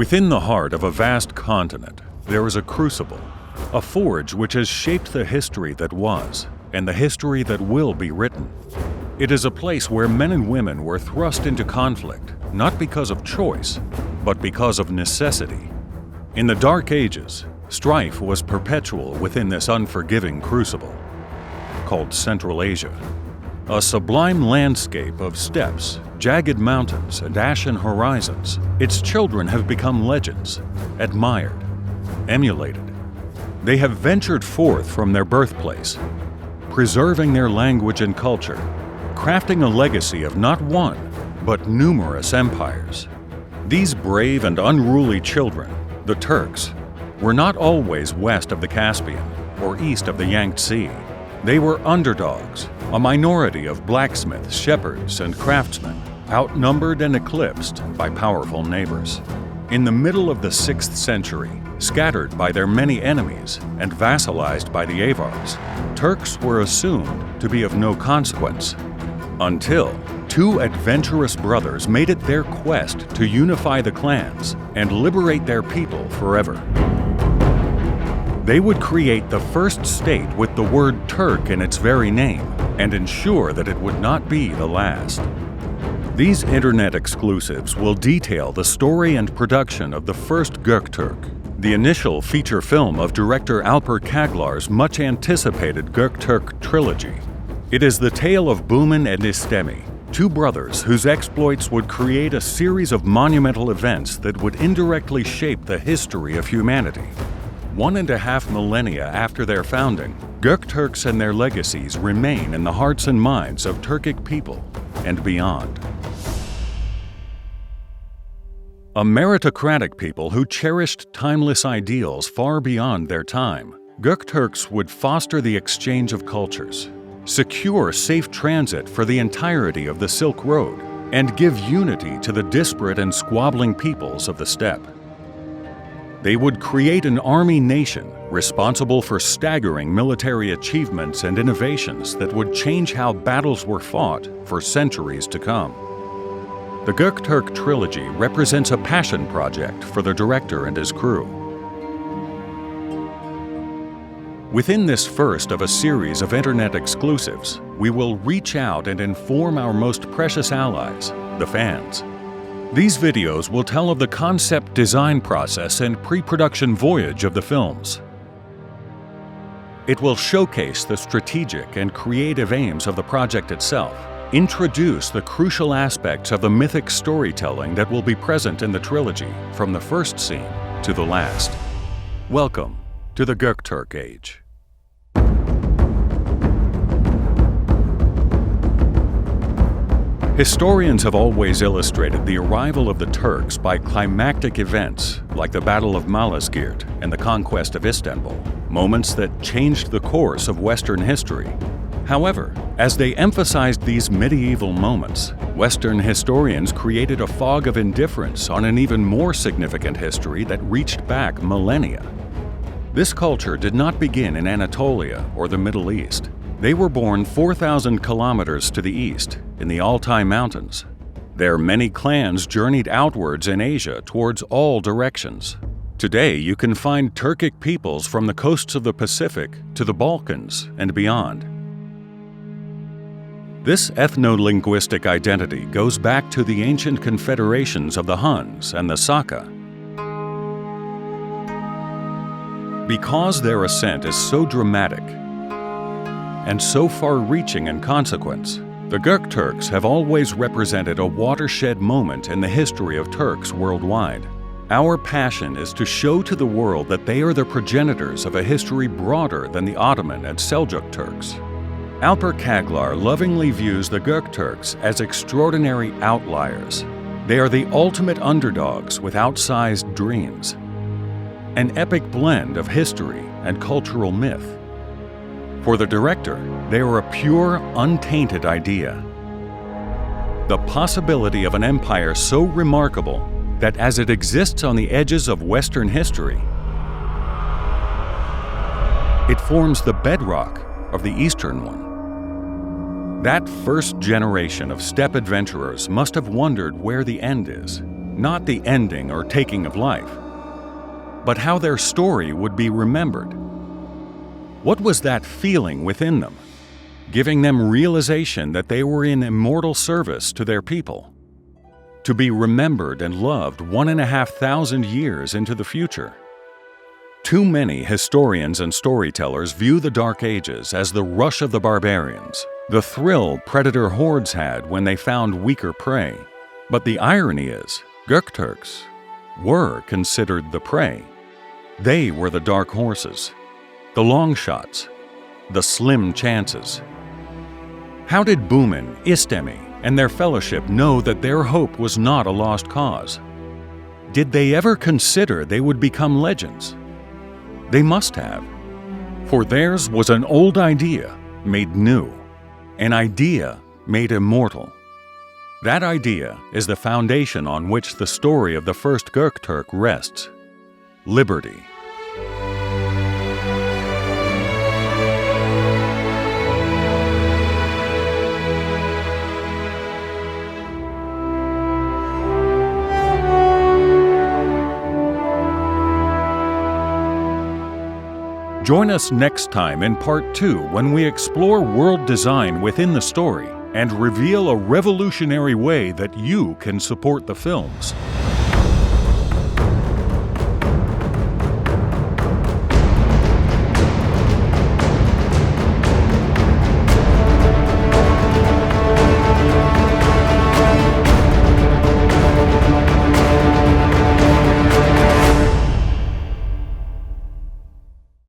Within the heart of a vast continent, there is a crucible, a forge which has shaped the history that was and the history that will be written. It is a place where men and women were thrust into conflict, not because of choice, but because of necessity. In the Dark Ages, strife was perpetual within this unforgiving crucible, called Central Asia. A sublime landscape of steppes, jagged mountains, and ashen horizons, its children have become legends, admired, emulated. They have ventured forth from their birthplace, preserving their language and culture, crafting a legacy of not one, but numerous empires. These brave and unruly children, the Turks, were not always west of the Caspian or east of the Yangtze. They were underdogs, a minority of blacksmiths, shepherds, and craftsmen, outnumbered and eclipsed by powerful neighbors. In the middle of the 6th century, scattered by their many enemies and vassalized by the Avars, Turks were assumed to be of no consequence, until two adventurous brothers made it their quest to unify the clans and liberate their people forever. They would create the first state with the word Turk in its very name and ensure that it would not be the last. These internet exclusives will detail the story and production of the FIRST GOKTURK, the initial feature film of director Alper Çağlar's much-anticipated Göktürk trilogy. It is the tale of Buman and Istemi, two brothers whose exploits would create a series of monumental events that would indirectly shape the history of humanity. 1.5 millennia after their founding, Göktürks and their legacies remain in the hearts and minds of Turkic people and beyond. A meritocratic people who cherished timeless ideals far beyond their time, Göktürks would foster the exchange of cultures, secure safe transit for the entirety of the Silk Road, and give unity to the disparate and squabbling peoples of the steppe. They would create an army nation responsible for staggering military achievements and innovations that would change how battles were fought for centuries to come. The Göktürk trilogy represents a passion project for the director and his crew. Within this first of a series of internet exclusives, we will reach out and inform our most precious allies, the fans. These videos will tell of the concept design process and pre-production voyage of the films. It will showcase the strategic and creative aims of the project itself, introduce the crucial aspects of the mythic storytelling that will be present in the trilogy from the first scene to the last. Welcome to the Göktürk Age. Historians have always illustrated the arrival of the Turks by climactic events like the Battle of Malazgirt and the conquest of Istanbul, moments that changed the course of Western history. However, as they emphasized these medieval moments, Western historians created a fog of indifference on an even more significant history that reached back millennia. This culture did not begin in Anatolia or the Middle East. They were born 4,000 kilometers to the east, in the Altai Mountains. Their many clans journeyed outwards in Asia towards all directions. Today, you can find Turkic peoples from the coasts of the Pacific to the Balkans and beyond. This ethno-linguistic identity goes back to the ancient confederations of the Huns and the Saka. Because their ascent is so dramatic and so far-reaching in consequence, the Göktürks have always represented a watershed moment in the history of Turks worldwide. Our passion is to show to the world that they are the progenitors of a history broader than the Ottoman and Seljuk Turks. Alper Çağlar lovingly views the Göktürks as extraordinary outliers. They are the ultimate underdogs with outsized dreams. An epic blend of history and cultural myth. For the director, they are a pure, untainted idea. The possibility of an empire so remarkable that as it exists on the edges of Western history, it forms the bedrock of the Eastern one. That first generation of steppe adventurers must have wondered where the end is. not the ending or taking of life, but how their story would be remembered. What was that feeling within them, giving them realization that they were in immortal service to their people, to be remembered and loved 1,500 years into the future? Too many historians and storytellers view the Dark Ages as the rush of the barbarians, the thrill predator hordes had when they found weaker prey. But the irony is, Gökturks were considered the prey. They were the dark horses, the long shots, the slim chances. How did Bumin, Istemi, and their fellowship know that their hope was not a lost cause? Did they ever consider they would become legends? They must have, for theirs was an old idea made new, an idea made immortal. That idea is the foundation on which the story of the first Göktürk rests: liberty. Join us next time in Part 2 when we explore world design within the story and reveal a revolutionary way that you can support the films.